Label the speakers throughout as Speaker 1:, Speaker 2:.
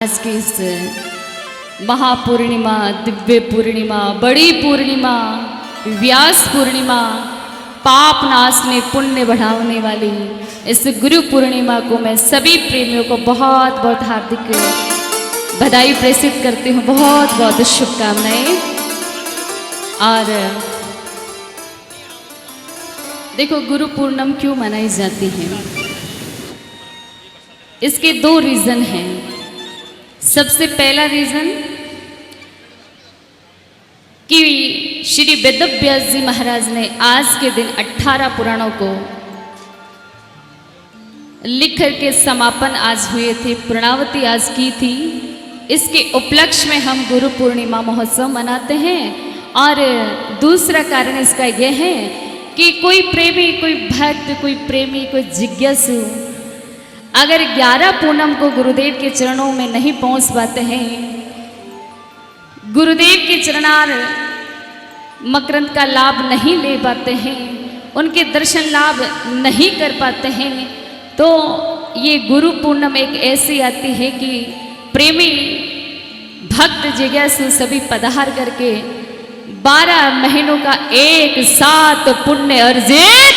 Speaker 1: आज की इस महापूर्णिमा, दिव्य पूर्णिमा, बड़ी पूर्णिमा, व्यास पूर्णिमा, पाप नाशने पुण्य बढ़ाने वाली इस गुरु पूर्णिमा को मैं सभी प्रेमियों को बहुत बहुत हार्दिक बधाई प्रेषित करती हूँ। बहुत बहुत शुभकामनाएं। और देखो, गुरु पूर्णिमा क्यों मनाई जाती है, इसके दो रीजन हैं। सबसे पहला रीजन कि श्री वेदव्यास जी महाराज ने आज के दिन 18 पुराणों को लिख करके समापन आज हुए थे, पूर्णावती आज की थी। इसके उपलक्ष्य में हम गुरु पूर्णिमा महोत्सव मनाते हैं। और दूसरा कारण इसका यह है कि कोई प्रेमी, कोई भक्त, कोई प्रेमी, कोई जिज्ञासु अगर 11 पूनम को गुरुदेव के चरणों में नहीं पहुंच पाते हैं, गुरुदेव के चरणार मकरंद का लाभ नहीं ले पाते हैं, उनके दर्शन लाभ नहीं कर पाते हैं, तो ये गुरु पूर्णिमा एक ऐसी आती है कि प्रेमी भक्त जिज्ञासु सभी पधार करके 12 महीनों का एक साथ पुण्य अर्जित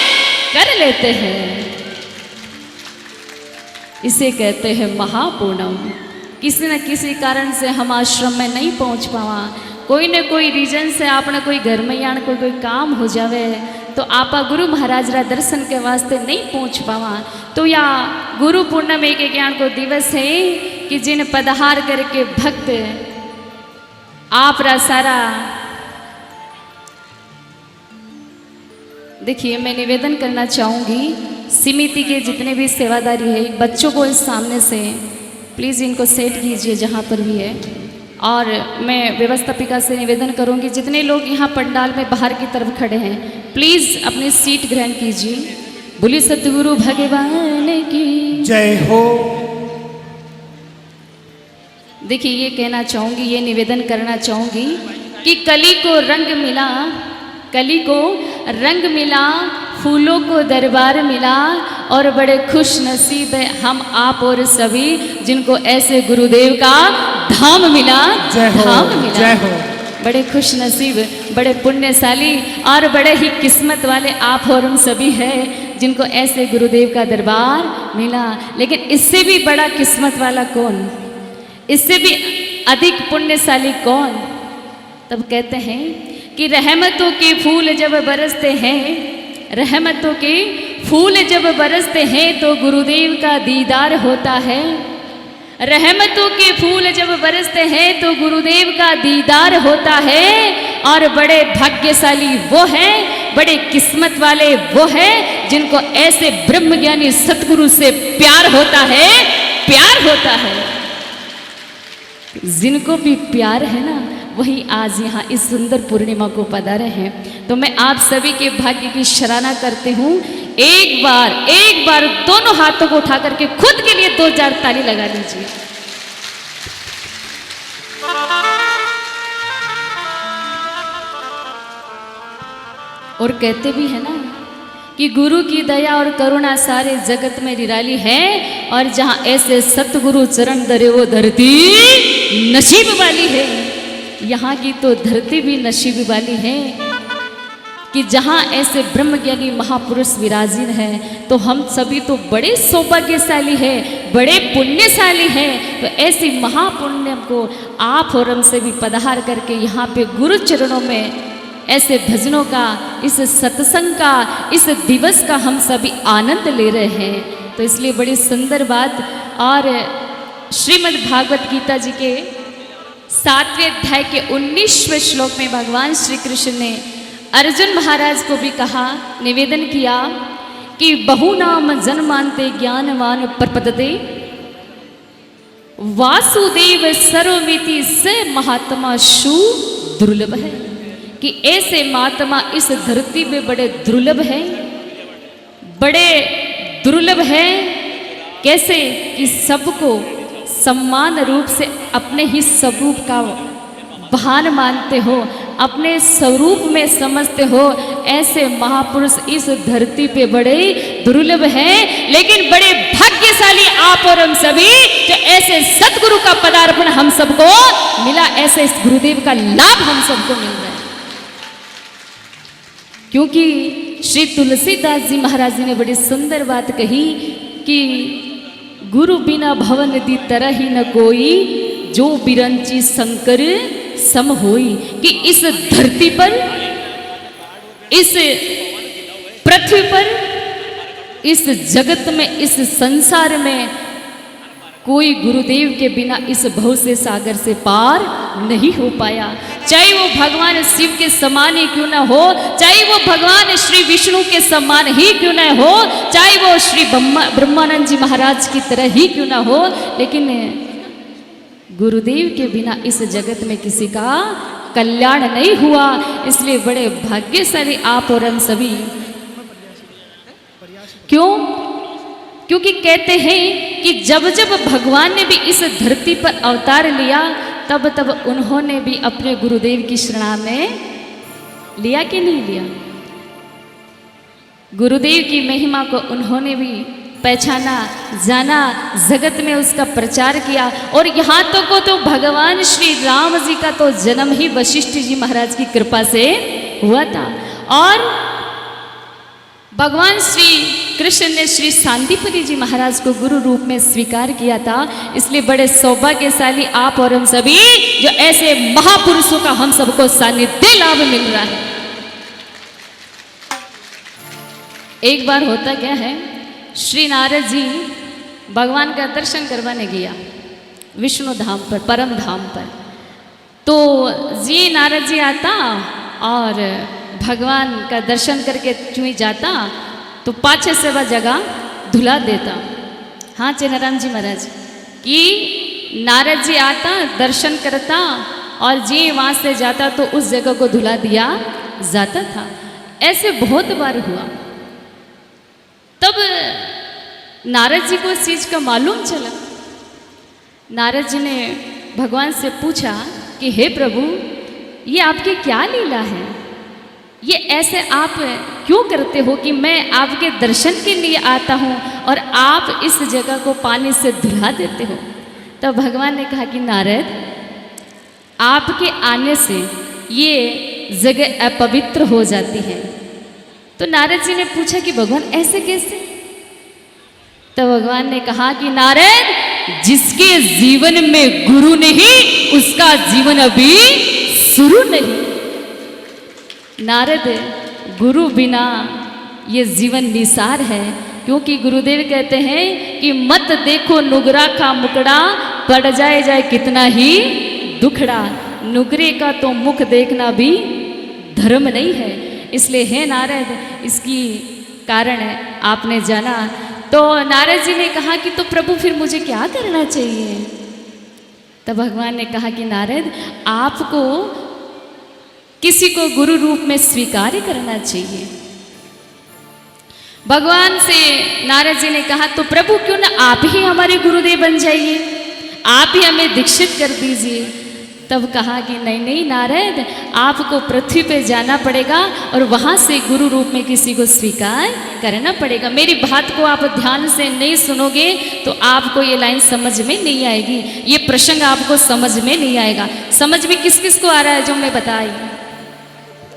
Speaker 1: कर लेते हैं। इसे कहते हैं महापूर्णिमा। किसी न किसी कारण से हम आश्रम में नहीं पहुंच पावा, कोई न कोई रीजन से आपने कोई घर में या कोई काम हो जावे, तो आपा गुरु महाराज रा दर्शन के वास्ते नहीं पहुंच पावा, तो या गुरु पूर्णिमा एक ज्ञान को दिवस है कि जिन पधार करके भक्त आप रा सारा। देखिए, मैं निवेदन करना चाहूँगी समिति के जितने भी सेवादारी है, बच्चों को इस सामने से प्लीज़ इनको सेट कीजिए जहाँ पर भी है। और मैं व्यवस्थापिका से निवेदन करूँगी, जितने लोग यहाँ पंडाल में बाहर की तरफ खड़े हैं, प्लीज़ अपनी सीट ग्रहण कीजिए। बोलिए सतगुरु भगवान की
Speaker 2: जय हो।
Speaker 1: देखिए, ये कहना चाहूँगी, ये निवेदन करना चाहूँगी कि कली को रंग मिला, कली को रंग मिला, फूलों को दरबार मिला, और बड़े खुश नसीब है हम आप और सभी जिनको ऐसे गुरुदेव का धाम मिला, धाम मिला।
Speaker 2: जय हो।
Speaker 1: बड़े खुश नसीब, बड़े पुण्यशाली और बड़े ही किस्मत वाले आप और हम सभी हैं जिनको ऐसे गुरुदेव का दरबार मिला। लेकिन इससे भी बड़ा किस्मत वाला कौन, इससे भी अधिक पुण्यशाली कौन? तब कहते हैं कि रहमतों के फूल जब बरसते हैं, रहमतों के फूल जब बरसते हैं तो गुरुदेव का दीदार होता है। रहमतों के फूल जब बरसते हैं तो गुरुदेव का दीदार होता है। और बड़े भाग्यशाली वो हैं, बड़े किस्मत वाले वो हैं जिनको ऐसे ब्रह्मज्ञानी सतगुरु से प्यार होता है, प्यार होता है। जिनको भी प्यार है ना, वही आज यहाँ इस सुंदर पूर्णिमा को पधारे हैं। तो मैं आप सभी के भाग्य की सराहना करती हूँ। एक बार दोनों हाथों को उठा करके खुद के लिए 2000 ताली लगा लीजिए। और कहते भी है ना कि गुरु की दया और करुणा सारे जगत में निराली है, और जहाँ ऐसे सतगुरु चरण धरे वो धरती नसीब वाली है। यहाँ की तो धरती भी नसीब वाली है कि जहाँ ऐसे ब्रह्मज्ञानी महापुरुष विराजीन हैं। तो हम सभी तो बड़े सौभाग्यशाली हैं, बड़े पुण्यशाली हैं। तो ऐसी महापुण्य को आप और हम से भी पधार करके यहाँ पे गुरु चरणों में ऐसे भजनों का, इस सत्संग का, इस दिवस का हम सभी आनंद ले रहे हैं। तो इसलिए बड़ी सुंदर बात। और श्रीमद् भागवत गीता जी के 7वें अध्याय के 19वें श्लोक में भगवान श्री कृष्ण ने अर्जुन महाराज को भी कहा, निवेदन किया कि बहुनाम जन्मान्ते ज्ञानवान प्रपद्यते वासुदेव सर्वमिति से महात्मा शु दुर्लभ है। कि ऐसे महात्मा इस धरती में बड़े दुर्लभ है, बड़े दुर्लभ है। कैसे कि सबको समान रूप से अपने ही स्वरूप का भान मानते हो, अपने स्वरूप में समझते हो, ऐसे महापुरुष इस धरती पे बड़े दुर्लभ हैं। लेकिन बड़े भाग्यशाली आप और हम सभी जो ऐसे सतगुरु का पदार्पण हम सबको मिला, ऐसे इस गुरुदेव का लाभ हम सबको मिल रहा है। क्योंकि श्री तुलसीदास जी महाराज जी ने बड़ी सुंदर बात कही कि गुरु बिना भवन दी तरह ही न कोई, जो बिरंची शंकर सम होई। कि इस धरती पर, इस पृथ्वी पर, इस जगत में, इस संसार में कोई गुरुदेव के बिना इस भव से सागर से पार नहीं हो पाया। चाहे वो भगवान शिव के समान ही क्यों ना हो, चाहे वो भगवान श्री विष्णु के समान ही क्यों ना हो, चाहे वो श्री ब्रह्मानंद जी महाराज की तरह ही क्यों ना हो, लेकिन गुरुदेव के बिना इस जगत में किसी का कल्याण नहीं हुआ। इसलिए बड़े भाग्यशाली आप और हम सभी। क्यों? क्योंकि कहते हैं कि जब जब भगवान ने भी इस धरती पर अवतार लिया, तब तब उन्होंने भी अपने गुरुदेव की शरण में लिया कि नहीं लिया। गुरुदेव की महिमा को उन्होंने भी पहचाना, जाना, जगत में उसका प्रचार किया। और यहाँ तक को तो भगवान श्री राम जी का तो जन्म ही वशिष्ठ जी महाराज की कृपा से हुआ था। और भगवान श्री कृष्ण ने श्री शांतिपति जी महाराज को गुरु रूप में स्वीकार किया था। इसलिए बड़े सौभाग्यशाली आप और हम सभी जो ऐसे महापुरुषों का हम सबको सानिध्य लाभ मिल रहा है। एक बार होता क्या है, श्री नारद जी भगवान का दर्शन करवाने गया विष्णु धाम पर, परम धाम पर। तो जी नारद जी आता और भगवान का दर्शन करके चुई जाता, तो पाछे से वह जगह धुला देता। हाँ चेनाराम जी महाराज कि नारद जी आता, दर्शन करता और जी वहाँ से जाता तो उस जगह को धुला दिया जाता था। ऐसे बहुत बार हुआ। तब नारद जी को इस चीज़ का मालूम चला। नारद जी ने भगवान से पूछा कि हे प्रभु, ये आपकी क्या लीला है, ये ऐसे आप क्यों करते हो कि मैं आपके दर्शन के लिए आता हूँ और आप इस जगह को पानी से धुला देते हो। तब भगवान ने कहा कि नारद, आपके आने से ये जगह अपवित्र हो जाती है। तो नारद जी ने पूछा कि भगवान ऐसे कैसे? तो भगवान ने कहा कि नारद, जिसके जीवन में गुरु नहीं उसका जीवन अभी शुरू नहीं। नारद, गुरु बिना ये जीवन निसार है। क्योंकि गुरुदेव कहते हैं कि मत देखो नुगरा का मुकड़ा, पड़ जाए कितना ही दुखड़ा। नुगरे का तो मुख देखना भी धर्म नहीं है। इसलिए हे नारद, इसकी कारण आपने जाना। तो नारद जी ने कहा कि तो प्रभु फिर मुझे क्या करना चाहिए? तब भगवान ने कहा कि नारद, आपको किसी को गुरु रूप में स्वीकार करना चाहिए। भगवान से नारद जी ने कहा तो प्रभु क्यों ना आप ही हमारे गुरुदेव बन जाइए, आप ही हमें दीक्षित कर दीजिए। तब कहा कि नहीं नहीं नारद, आपको पृथ्वी पे जाना पड़ेगा और वहाँ से गुरु रूप में किसी को स्वीकार करना पड़ेगा। मेरी बात को आप ध्यान से नहीं सुनोगे तो आपको ये लाइन समझ में नहीं आएगी, ये प्रसंग आपको समझ में नहीं आएगा। समझ में किस किस को आ रहा है जो मैं बताई?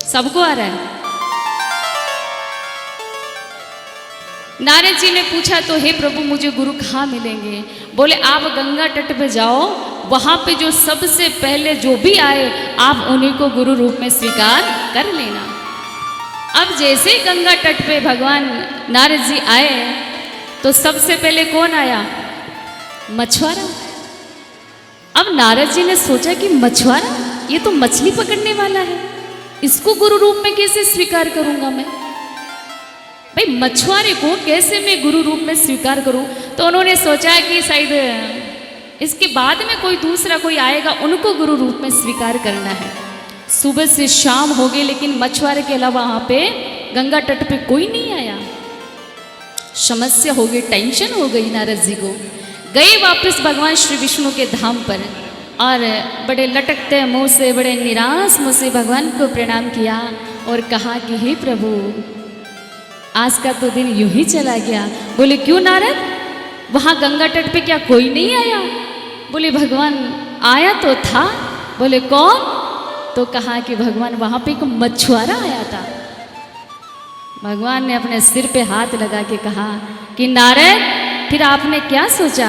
Speaker 1: सबको आ रहा है। नारद जी ने पूछा तो हे प्रभु मुझे गुरु कहाँ मिलेंगे? बोले आप गंगा तट पे जाओ, वहाँ पे जो सबसे पहले जो भी आए आप उन्हीं को गुरु रूप में स्वीकार कर लेना। अब जैसे गंगा तट पे भगवान नारद जी आए तो सबसे पहले कौन आया? मछुआरा। अब नारद जी ने सोचा कि मछुआरा, ये तो मछली पकड़ने वाला है, इसको गुरु रूप में कैसे स्वीकार करूंगा मैं? भाई मछुआरे को कैसे मैं गुरु रूप में स्वीकार करूं? तो उन्होंने सोचा कि शायद इसके बाद में कोई दूसरा कोई आएगा, उनको गुरु रूप में स्वीकार करना है। सुबह से शाम हो गई लेकिन मछुआरे के अलावा वहाँ पे गंगा तट पे कोई नहीं आया। समस्या हो गई, टेंशन हो गई नारद जी को। गए वापस भगवान श्री विष्णु के धाम पर। और बड़े लटकते मुंह से, बड़े निराश मुंह से भगवान को प्रणाम किया और कहा कि हे प्रभु, आज का तो दिन यूं ही चला गया। बोले क्यों नारद, वहाँ गंगा तट पे क्या कोई नहीं आया? बोले भगवान आया तो था। बोले कौन? तो कहा कि भगवान वहाँ पे एक मछुआरा आया था। भगवान ने अपने सिर पे हाथ लगा के कहा कि नारद, फिर आपने क्या सोचा?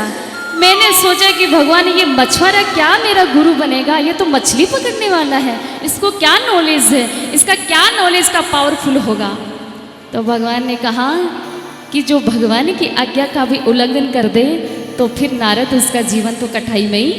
Speaker 1: मैंने सोचा कि भगवान ये मछुआरा क्या मेरा गुरु बनेगा, ये तो मछली पकड़ने वाला है, इसको क्या नॉलेज है, इसका क्या नॉलेज का पावरफुल होगा। तो भगवान ने कहा कि जो भगवान की आज्ञा का भी उल्लंघन कर दे तो फिर नारद उसका जीवन तो कठिनाई में ही।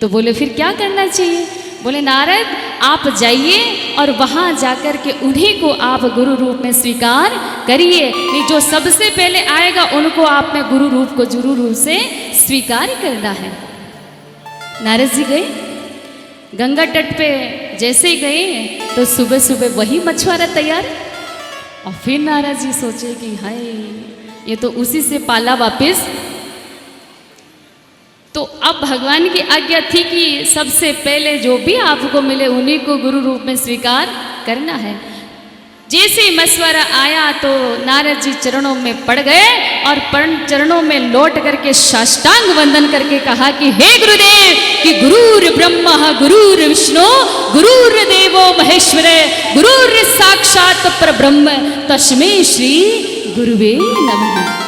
Speaker 1: तो बोले फिर क्या करना चाहिए? बोले नारद आप जाइए और वहाँ जाकर के उन्हीं को आप गुरु रूप में स्वीकार करिए, नहीं जो सबसे पहले आएगा उनको आप में गुरु रूप को गुरु रूप से स्वीकार करना है। नारद जी गए गंगा तट पे, जैसे ही गए तो सुबह सुबह वही मछुआरा तैयार। और फिर नारद जी सोचे कि हाय, ये तो उसी से पाला वापिस। तो अब भगवान की आज्ञा थी कि सबसे पहले जो भी आपको मिले उन्हीं को गुरु रूप में स्वीकार करना है। जैसे मछुआरा आया तो नारद जी चरणों में पड़ गए और चरणों में लौट करके साष्टांग वंदन करके कहा कि हे गुरुदेव, कि गुरुर ब्रह्मा गुरुर विष्णु गुरुर देवो महेश्वर गुरुर साक्षात परब्रह्म तस्मै श्री गुरुवे नमः।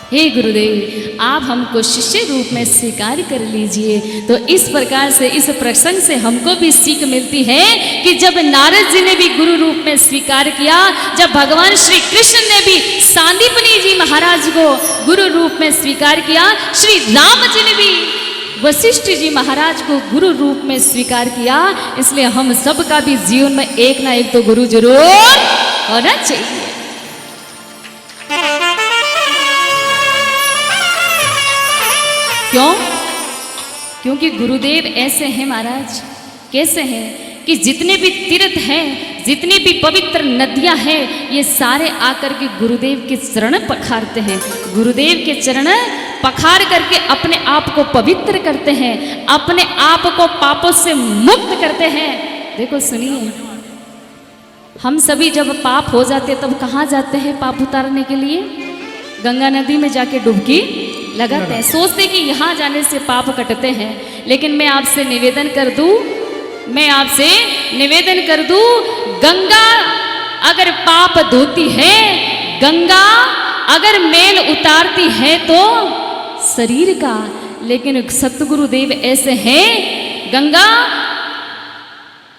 Speaker 1: हे गुरुदेव, आप हमको शिष्य रूप में स्वीकार कर लीजिए। तो इस प्रकार से इस प्रसंग से हमको भी सीख मिलती है कि जब नारद जी ने भी गुरु रूप में स्वीकार किया, जब भगवान श्री कृष्ण ने भी सांदीपनी जी महाराज को गुरु रूप में स्वीकार किया, श्री राम जी ने भी वशिष्ठ जी महाराज को गुरु रूप में स्वीकार किया, इसलिए हम सबका भी जीवन में एक ना एक तो गुरु जरूर होना चाहिए। क्यों? क्योंकि गुरुदेव ऐसे हैं महाराज, कैसे हैं कि जितने भी तीर्थ हैं, जितनी भी पवित्र नदियां हैं, ये सारे आकर के गुरुदेव के चरण पखारते हैं। गुरुदेव के चरण पखार करके अपने आप को पवित्र करते हैं, अपने आप को पापों से मुक्त करते हैं। देखो सुनिए, हम सभी जब पाप हो जाते तब कहाँ जाते हैं पाप उतारने के लिए? गंगा नदी में जाके डुबकी लगाते हैं, सोचते कि यहाँ जाने से पाप कटते हैं। लेकिन मैं आपसे निवेदन कर दूं, गंगा अगर पाप धोती है, गंगा अगर मेल उतारती है तो शरीर का, लेकिन सतगुरुदेव ऐसे हैं, गंगा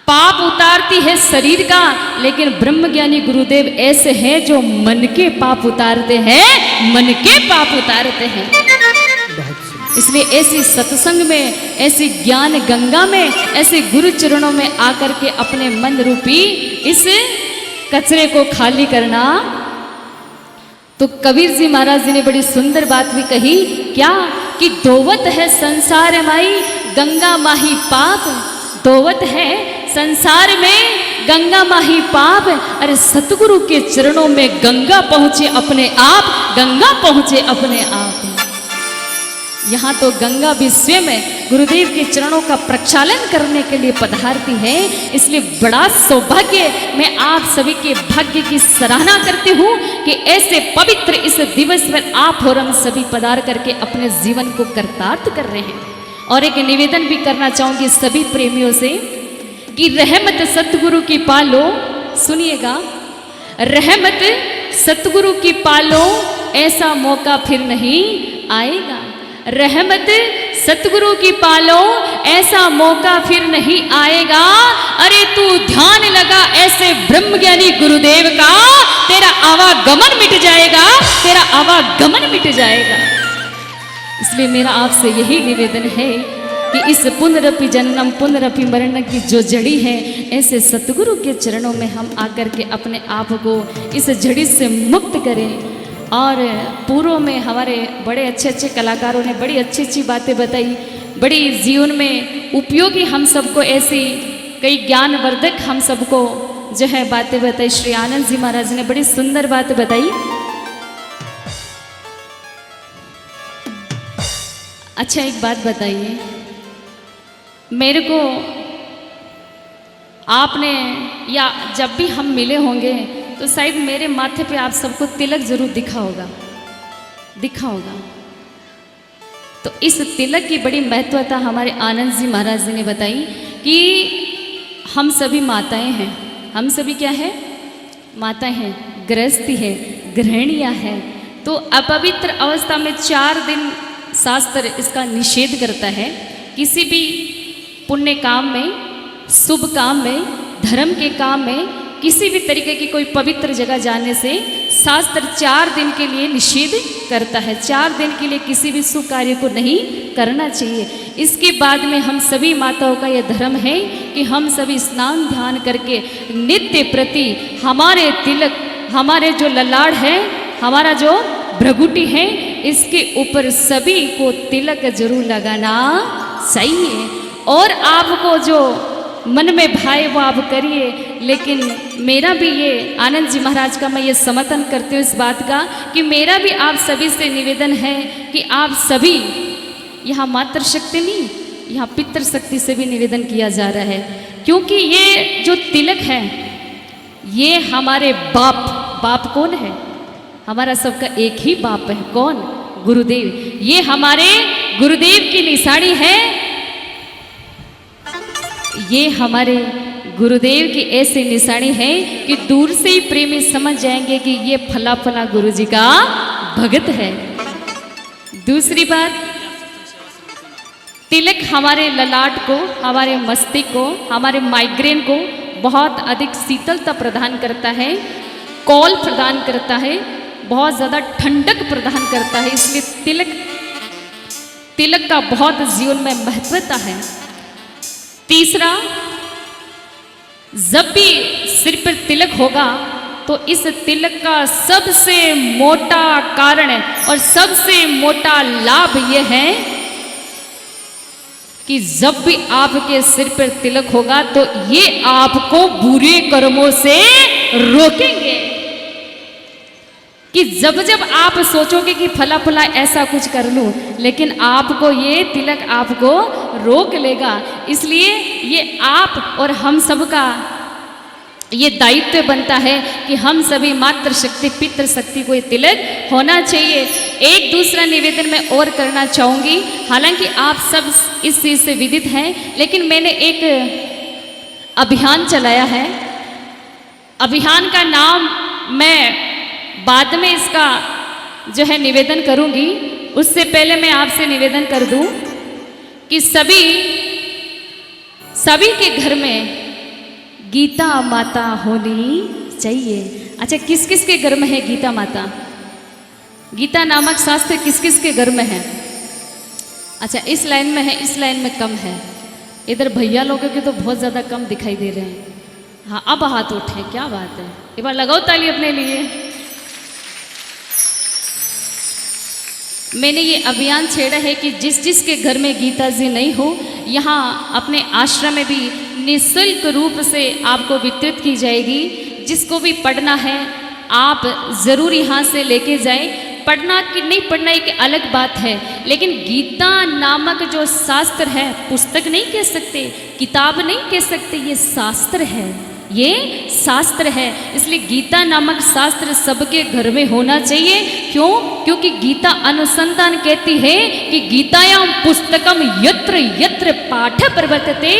Speaker 1: पाप उतारती है शरीर का, लेकिन ब्रह्मज्ञानी गुरुदेव ऐसे हैं जो मन के पाप उतारते हैं, मन के पाप उतारते हैं। इसलिए ऐसी सत्संग में, ऐसी ज्ञान गंगा में, ऐसे गुरु चरणों में आकर के अपने मन रूपी इस कचरे को खाली करना। तो कबीर जी महाराज जी ने बड़ी सुंदर बात भी कही, क्या कि धोवत है संसार माई गंगा माही पाप, धोवत है संसार में गंगा माही पाप। अरे सतगुरु के चरणों में गंगा पहुंचे अपने आप, गंगा पहुंचे अपने आप। यहाँ तो गंगा भी स्वयं गुरुदेव के चरणों का प्रक्षालन करने के लिए पधारती है। इसलिए बड़ा सौभाग्य, मैं आप सभी के भाग्य की सराहना करती हूँ कि ऐसे पवित्र इस दिवस पर आप और हम सभी पधार करके अपने जीवन को कर्तार्थ कर रहे हैं। और एक निवेदन भी करना चाहूँगी सभी प्रेमियों से कि रहमत सतगुरु की पालो, सुनिएगा, रहमत सतगुरु की पालो, ऐसा मौका फिर नहीं आएगा। रहमत सतगुरु की पालो, ऐसा मौका फिर नहीं आएगा। अरे तू ध्यान लगा ऐसे ब्रह्मज्ञानी गुरुदेव का, तेरा आवागमन मिट जाएगा, तेरा आवागमन मिट जाएगा। इसलिए मेरा आपसे यही निवेदन है कि इस पुनरपि जन्म पुनरपि मरण की जो जड़ी है, ऐसे सतगुरु के चरणों में हम आकर के अपने आप को इस जड़ी से मुक्त करें। और पूर्व में हमारे बड़े अच्छे अच्छे कलाकारों ने बड़ी अच्छी अच्छी बातें बताई, बड़ी जीवन में उपयोगी हम सबको ऐसी कई ज्ञानवर्धक हम सबको जो है बातें बताई। श्री आनंद जी महाराज ने बड़ी सुंदर बात बताई। अच्छा एक बात बताइए, मेरे को आपने या जब भी हम मिले होंगे तो शायद मेरे माथे पे आप सबको तिलक जरूर दिखा होगा। तो इस तिलक की बड़ी महत्वता हमारे आनंद जी महाराज जी ने बताई कि हम सभी माताएं हैं। हम सभी क्या है? माताएं हैं, गृहस्थी है, गृहिणियां हैं। तो अपवित्र अवस्था में 4 दिन शास्त्र इसका निषेध करता है। किसी भी पुण्य काम में, शुभ काम में, धर्म के काम में, किसी भी तरीके की कोई पवित्र जगह जाने से शास्त्र 4 दिन के लिए निषेध करता है। 4 दिन के लिए किसी भी शुभ कार्य को नहीं करना चाहिए। इसके बाद में हम सभी माताओं का यह धर्म है कि हम सभी स्नान ध्यान करके नित्य प्रति हमारे तिलक, हमारे जो ललाट है, हमारा जो भ्रगुटी है, इसके ऊपर सभी को तिलक जरूर लगाना चाहिए। और आपको जो मन में भाए वो आप करिए, लेकिन मेरा भी ये आनंद जी महाराज का मैं ये समर्थन करती हूँ इस बात का कि मेरा भी आप सभी से निवेदन है कि आप सभी यहाँ मातृशक्ति नहीं, यहाँ पितृशक्ति से भी निवेदन किया जा रहा है। क्योंकि ये जो तिलक है ये हमारे बाप कौन है? हमारा सबका एक ही बाप है। कौन? गुरुदेव। ये हमारे गुरुदेव की निशानी है। ये हमारे गुरुदेव की ऐसी निशानी है कि दूर से ही प्रेमी समझ जाएंगे कि ये फला फला गुरु जी का भगत है। दूसरी बात, तिलक हमारे ललाट को, हमारे मस्तिष्क को, हमारे माइग्रेन को बहुत अधिक शीतलता प्रदान करता है, कॉल प्रदान करता है, बहुत ज़्यादा ठंडक प्रदान करता है। इसलिए तिलक का बहुत जीवन में महत्वता है। तीसरा, जब भी सिर पर तिलक होगा तो इस तिलक का सबसे मोटा कारण और सबसे मोटा लाभ यह है कि जब भी आपके सिर पर तिलक होगा तो ये आपको बुरे कर्मों से रोकेंगे। कि जब जब आप सोचोगे कि फला फला ऐसा कुछ कर लूं, लेकिन आपको ये तिलक आपको रोक लेगा। इसलिए ये आप और हम सबका ये दायित्व बनता है कि हम सभी मातृशक्ति पितृशक्ति को ये तिलक होना चाहिए। एक दूसरा निवेदन मैं और करना चाहूँगी, हालांकि आप सब इस चीज़ से विदित हैं, लेकिन मैंने एक अभियान चलाया है। अभियान का नाम मैं बाद में इसका जो है निवेदन करूंगी। उससे पहले मैं आपसे निवेदन कर दूं कि सभी के घर में गीता माता होनी चाहिए। अच्छा, किस किस के घर में है गीता माता? गीता नामक शास्त्र किस किस के घर में है? अच्छा, इस लाइन में है, इस लाइन में कम है। इधर भैया लोगों के तो बहुत ज़्यादा कम दिखाई दे रहे हैं। हाँ, अब हाथ उठे, क्या बात है। एक बार लगाओ ताली अपने लिए। मैंने ये अभियान छेड़ा है कि जिस जिस के घर में गीता जी नहीं हो, यहाँ अपने आश्रम में भी निःशुल्क रूप से आपको वितरित की जाएगी। जिसको भी पढ़ना है आप ज़रूर यहाँ से लेके जाएं। पढ़ना कि नहीं पढ़ना एक अलग बात है, लेकिन गीता नामक जो शास्त्र है, पुस्तक नहीं कह सकते, किताब नहीं कह सकते, ये शास्त्र है, ये शास्त्र है। इसलिए गीता नामक शास्त्र सबके घर में होना चाहिए। क्यों? क्योंकि गीता अनुसंधान कहती है कि गीतायाम पुस्तकम यत्र यत्र पाठ प्रवर्तते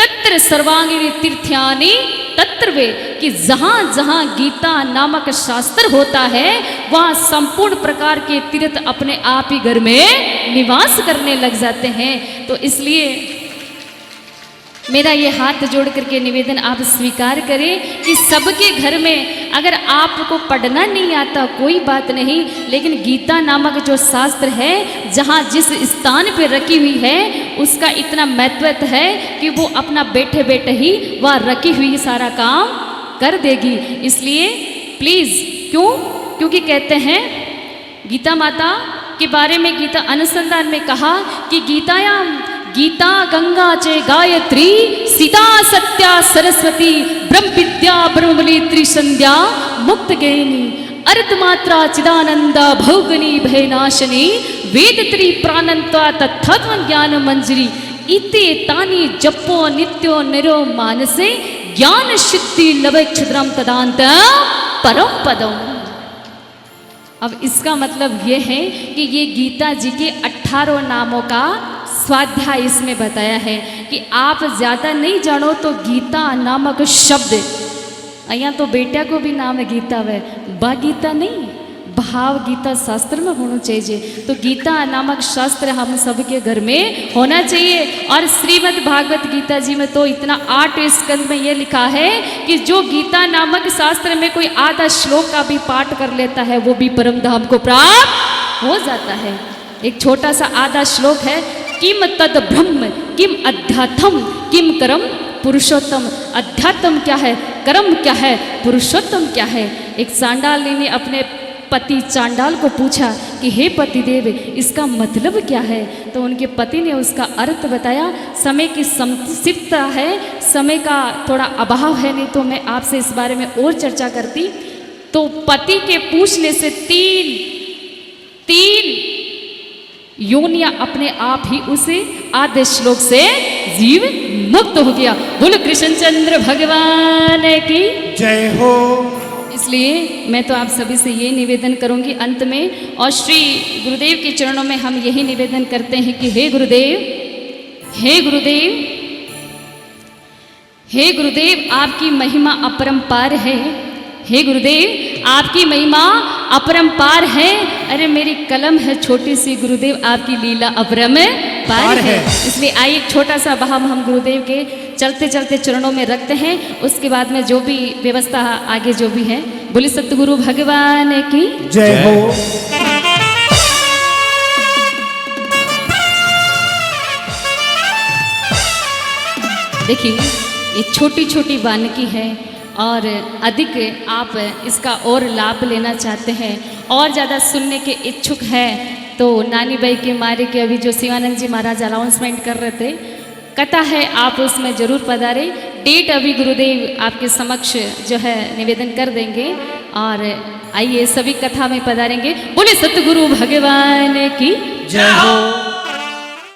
Speaker 1: तत्र सर्वांगिनी तीर्थ्यानि तत्र वे, कि जहाँ जहाँ गीता नामक शास्त्र होता है वहाँ संपूर्ण प्रकार के तीर्थ अपने आप ही घर में निवास करने लग जाते हैं। तो इसलिए मेरा ये हाथ जोड़ करके निवेदन आप स्वीकार करें कि सबके घर में, अगर आपको पढ़ना नहीं आता कोई बात नहीं, लेकिन गीता नामक जो शास्त्र है जहाँ जिस स्थान पे रखी हुई है उसका इतना महत्व है कि वो अपना बैठे बैठे ही वह रखी हुई सारा काम कर देगी। इसलिए प्लीज़, क्यों? क्योंकि कहते हैं गीता माता के बारे में गीता अनुसंधान में कहा कि गीता गंगा चे गायत्री सीता सत्या सरस्वती ब्रह्म विद्या ब्रह्मबली त्रिसंध्या मुक्त गेनी अर्धमात्रा चिदानंदा भौगनी भयनाशनी वेद त्रि प्राणंत्वा तत्त्व ज्ञान मंजरी इते तानी जपो नित्यो निरो मानसे ज्ञान सिद्धि लवे क्षुद्रम तदांत परम पदम। अब इसका मतलब ये है कि ये गीता जी के 18 नामों का स्वाध्याय इसमें बताया है कि आप ज़्यादा नहीं जानो तो गीता नामक शब्द अया तो बेटा को भी नाम है गीता वे बा गीता नहीं भाव गीता शास्त्र में होना चाहिए। तो गीता नामक शास्त्र हम सबके घर में होना चाहिए। और श्रीमद् भागवत गीता जी में तो इतना 8 स्कंद में ये लिखा है कि जो गीता नामक शास्त्र में कोई आधा श्लोक का भी पाठ कर लेता है वो भी परम धाम को प्राप्त हो जाता है। एक छोटा सा आधा श्लोक है, किम तद ब्रह्म किम अध्यात्म किम करम पुरुषोत्तम। अध्यात्म क्या है, कर्म क्या है, पुरुषोत्तम क्या है। एक चांडाल ने अपने पति चांडाल को पूछा कि हे पतिदेव इसका मतलब क्या है। तो उनके पति ने उसका अर्थ बताया, समय की संक्षिप्तता है, समय का थोड़ा अभाव है, नहीं तो मैं आपसे इस बारे में और चर्चा करती। तो पति के पूछने से तीन योनियां अपने आप ही उसे आधे श्लोक से जीव मुक्त हो गया। बोलो कृष्णचंद्र भगवान की
Speaker 2: जय हो।
Speaker 1: इसलिए मैं तो आप सभी से ये निवेदन करूंगी अंत में, और श्री गुरुदेव के चरणों में हम यही निवेदन करते हैं कि हे गुरुदेव, हे गुरुदेव, हे गुरुदेव आपकी महिमा अपरंपार है। हे गुरुदेव आपकी महिमा अपरंपार है। अरे मेरी कलम है छोटी सी, गुरुदेव आपकी लीला अपरंपार है। इसलिए आइए एक छोटा सा भाव हम गुरुदेव के चलते चलते चरणों में रखते हैं। उसके बाद में जो भी व्यवस्था आगे जो भी है, बोले सतगुरु भगवान की
Speaker 2: जय हो।
Speaker 1: देखिए ये छोटी छोटी वानगी है और अधिक आप इसका और लाभ लेना चाहते हैं और ज़्यादा सुनने के इच्छुक हैं तो नानी बाई के मारे के अभी जो शिवानंद जी महाराज अनाउंसमेंट कर रहे थे, कथा है, आप उसमें ज़रूर पधारें। डेट अभी गुरुदेव आपके समक्ष जो है निवेदन कर देंगे और आइए सभी कथा में पधारेंगे। बोले सतगुरु भगवान की
Speaker 2: जय हो।